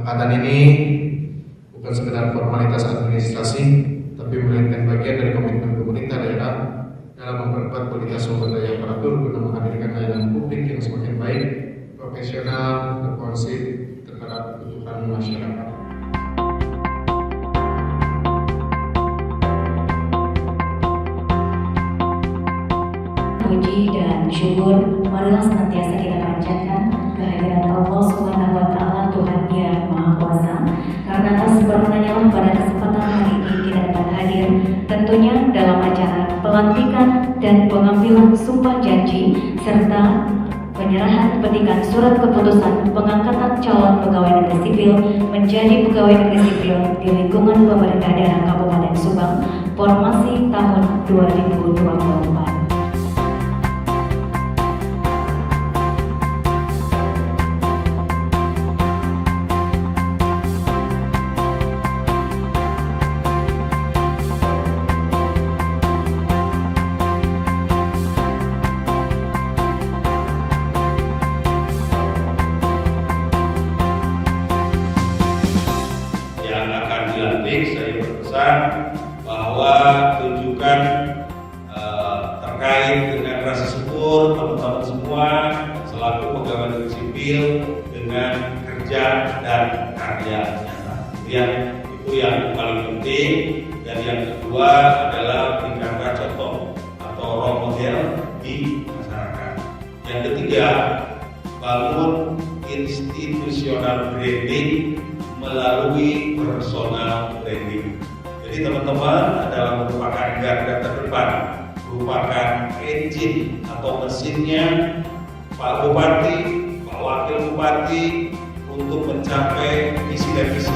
Kesepakatan ini bukan sekedar formalitas administrasi, tapi melainkan bagian dari komitmen pemerintah daerah dalam memperkuat kualitas sumber daya aparatur guna menghadirkan layanan publik yang semakin baik, profesional, responsif terhadap kebutuhan masyarakat. Puji dan syukur marilah senantiasa kita panjatkan kehadirat Allah Subhanahu wa Ta'ala, Tuhan yang Maha Kuasa, karena atas perkenannya pada kesempatan hari ini kita dapat hadir tentunya dalam acara pelantikan dan pengambilan sumpah janji serta penyerahan petikan surat keputusan pengangkatan calon pegawai negeri sipil menjadi pegawai negeri sipil di lingkungan pemerintah daerah Kabupaten Subang formasi tahun 2024. Saya berpesan bahwa tunjukkan terkait dengan rasa syukur teman-teman semua selaku pegawai negeri sipil dengan kerja dan karya nyata. Itu yang paling penting. Dan yang kedua adalah berikanlah contoh atau role model di masyarakat. Yang ketiga, bangun institutional branding melalui personal branding. Jadi teman-teman adalah merupakan garda terdepan, merupakan engine atau mesinnya Pak Bupati, Pak Wakil Bupati untuk mencapai visi dan misi.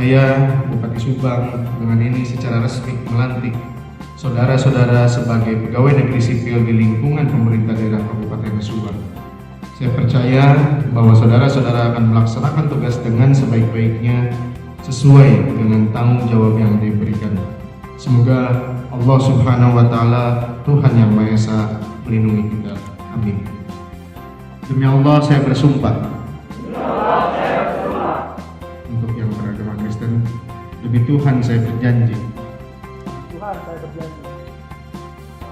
Saya, Bupati Subang, dengan ini secara resmi melantik saudara-saudara sebagai pegawai negeri sipil di lingkungan pemerintah daerah Kabupaten Subang. Saya percaya bahwa saudara-saudara akan melaksanakan tugas dengan sebaik-baiknya sesuai dengan tanggung jawab yang diberikan. Semoga Allah Subhanahu wa Ta'ala, Tuhan yang Maha Esa, melindungi kita. Amin. Demi Allah saya bersumpah. Untuk yang beragama Kristen, demi Tuhan saya berjanji.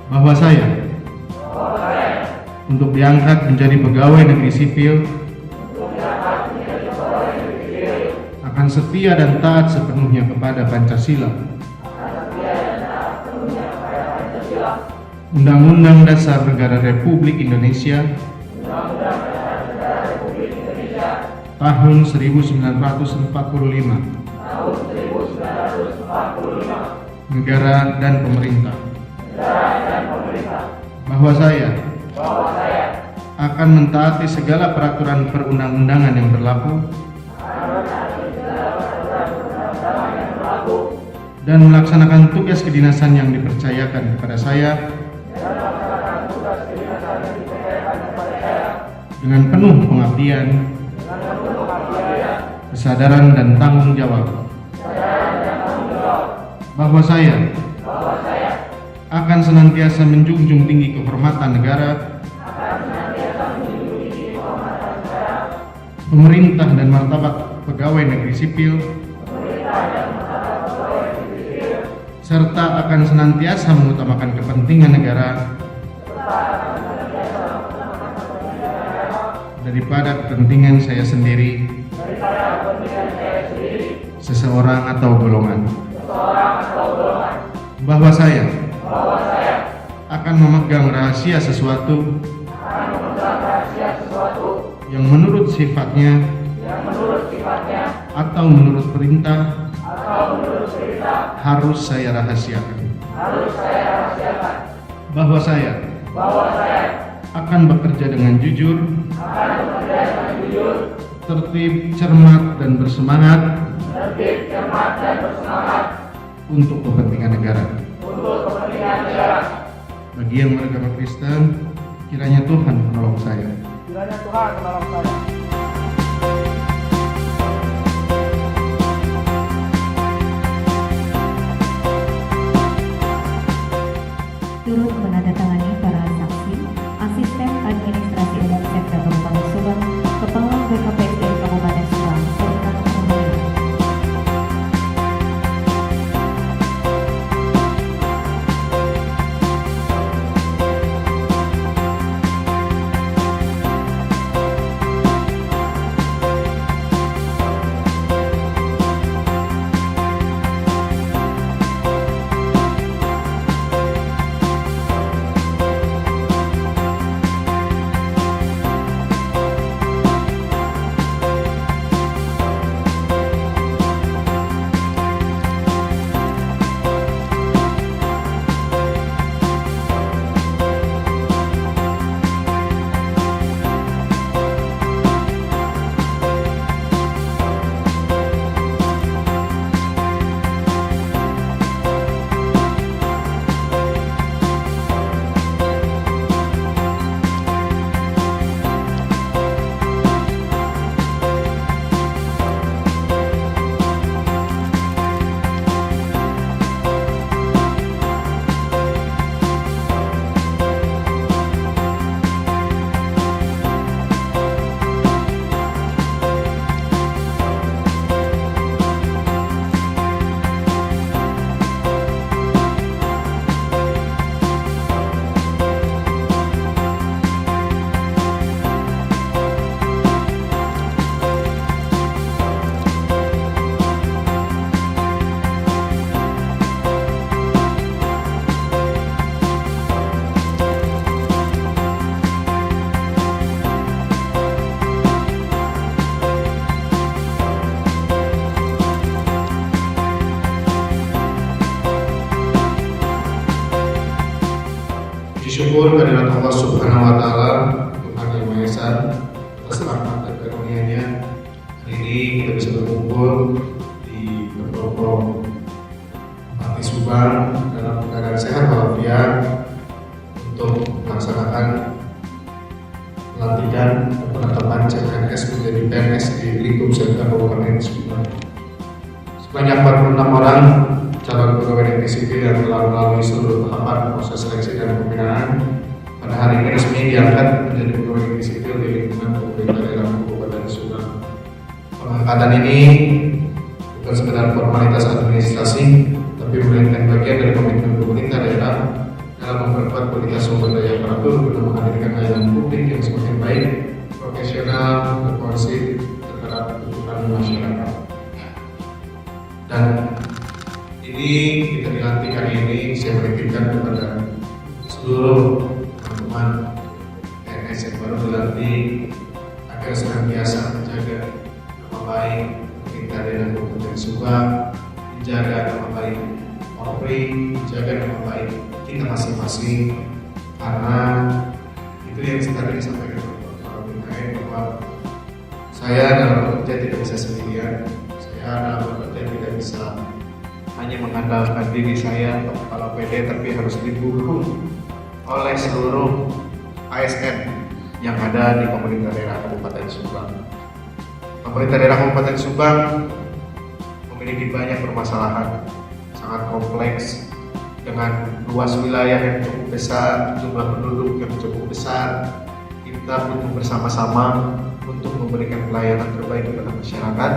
Bahwa saya untuk diangkat menjadi pegawai negeri sipil akan setia dan taat sepenuhnya kepada Pancasila, Undang-Undang Dasar Negara Republik Indonesia tahun 1945, negara dan pemerintah. Bahwa saya akan mentaati segala peraturan perundang-undangan yang berlaku dan melaksanakan tugas kedinasan yang dipercayakan kepada saya dengan penuh pengabdian, kesadaran dan tanggung jawab. Bahwa saya akan senantiasa menjunjung tinggi kehormatan negara, pemerintah dan martabat pegawai negeri sipil, serta akan senantiasa mengutamakan kepentingan negara daripada kepentingan saya sendiri, seseorang atau golongan. Bahwa saya akan memegang rahasia sesuatu yang menurut sifatnya atau menurut perintah harus saya rahasiakan. Bahwa saya akan bekerja dengan jujur, tertib, cermat dan bersemangat untuk kepentingan negara. Bagi yang beragama Kristen, Kiranya Tuhan menolong saya. Kiranya Tuhan menolong saya. Turut menandatangani para saksi, Asisten Administrasi Umum Sekda Kabupaten Subang, Kepala BKPSD Kabupaten Subang, serta pembantu. Syukur kehadirat Allah Subhanahu wa Ta'ala, Tuhan Yang Maha Esa, atas rahmat dan karunia-Nya. Hari ini kita bisa berkumpul di Pendopo Bupati Subang dalam keadaan sehat walafiat untuk melaksanakan pelantikan dan penetapan CPNS menjadi PNS di lingkup Sekda Kabupaten Subang. Sebanyak 46 orang calon pegawai negeri sipil yang telah melalui seluruh tahapan proses seleksi dan pembinaan pada hari ini resmi diangkat menjadi pegawai negeri sipil di lingkungan pemerintah daerah Kabupaten Subang. Pengangkatan ini bukan sekedar formalitas administrasi, tapi merupakan bagian dari komitmen pemerintah daerah dalam memperkuat kualitas sumber daya aparatur guna menghadirkan layanan publik yang semakin baik, profesional, berfungsi terhadap kebutuhan masyarakat. Dan ini kita dilantik hari ini, saya menitipkan kepada seluruh teman-teman PNS yang baru dilantik agar senantiasa menjaga nama baik pemerintah daerah Kabupaten Subang, menjaga nama baik Polri, menjaga nama baik kita masing-masing, karena itu yang tadi disampaikan oleh Pak Bintang bahwa saya dalam bekerja tidak bisa sendirian, saya dalam bekerja tidak bisa hanya mengandalkan diri saya atau kepala PD, tapi harus didukung oleh seluruh ASN yang ada di pemerintah daerah Kabupaten Subang. Pemerintah daerah Kabupaten Subang memiliki banyak permasalahan sangat kompleks dengan luas wilayah yang cukup besar, jumlah penduduk yang cukup besar. Kita butuh bersama-sama untuk memberikan pelayanan terbaik kepada masyarakat.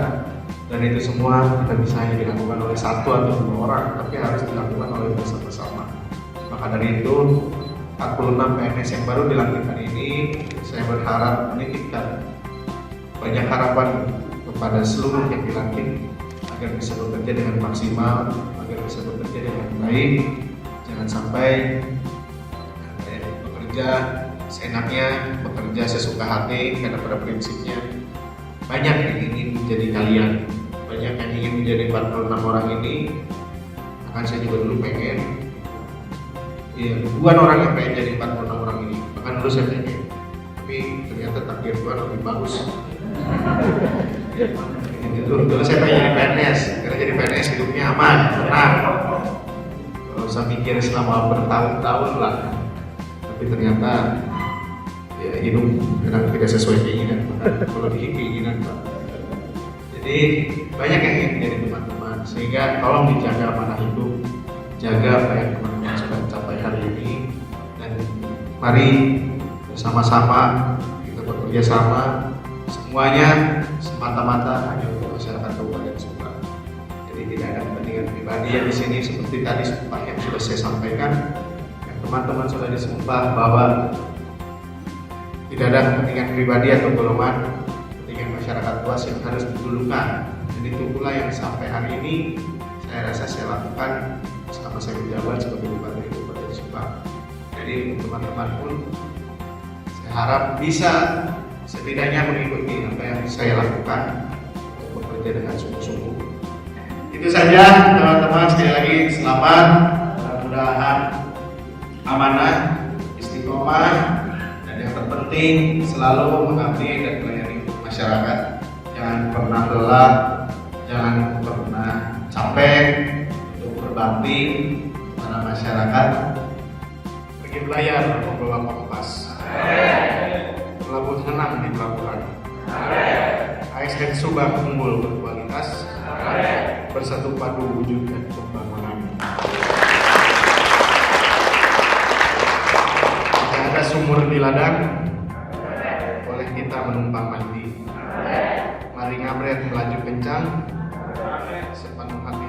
Dan itu semua tidak bisa hanya dilakukan oleh satu atau dua orang, tapi harus dilakukan oleh bersama-sama. Maka dari itu, 46 PNS yang baru dilantik hari ini, saya berharap menitipkan banyak harapan kepada seluruh yang dilantik agar bisa bekerja dengan maksimal, agar bisa bekerja dengan baik. Jangan sampai bekerja seenaknya, bekerja sesuka hati, karena pada prinsipnya banyak yang ingin menjadi kalian, banyak yang ingin menjadi 46 orang ini. Bahkan saya juga dulu pengen, ya ribuan orang yang pengen jadi 46 orang ini, bahkan dulu saya pengen, tapi ternyata takdir Tuhan lebih bagus. Dulu saya pengen jadi PNS, karena jadi PNS hidupnya aman, tenang, gak usah mikir selama bertahun-tahun lah. Tapi ternyata hidup kadang tidak sesuai keinginan, kalau keinginan Pak. Jadi banyak yang ingin menjadi teman-teman, sehingga tolong dijaga amanah hidup, jaga apa yang teman-teman sudah capai hari ini, dan mari bersama-sama kita bekerja sama, semuanya semata-mata hanya untuk masyarakat Kabupaten Subang. Jadi tidak ada kepentingan pribadi yang di sini, seperti tadi sumpah yang sudah saya sampaikan, yang teman-teman sudah disumpah bahwa tidak ada kepentingan pribadi atau golongan, kepentingan masyarakat luas yang harus didulukan. Dan itu pula yang sampai hari ini saya rasa saya lakukan selama saya menjabat sebagai Bupati Kabupaten Subang. Jadi untuk teman-teman pun saya harap bisa setidaknya mengikuti apa yang saya lakukan untuk bekerja dengan sungguh-sungguh. Itu saja teman-teman, sekali lagi selamat, mudah-mudahan amanah, istiqomah, dan yang terpenting selalu mengabdi dan melayani masyarakat. Jangan pernah lelah, jangan pernah capek untuk berbakti kepada masyarakat. Pergi belayar membawa kompas, berlabuh tenang di pelabuhan. ASN Subang unggul berkualitas, bersatu padu wujudkan pembangunan. Jika ada sumur di ladang, boleh kita menumpang mandi. Mari ngabret melaju kencang, sepenuh hati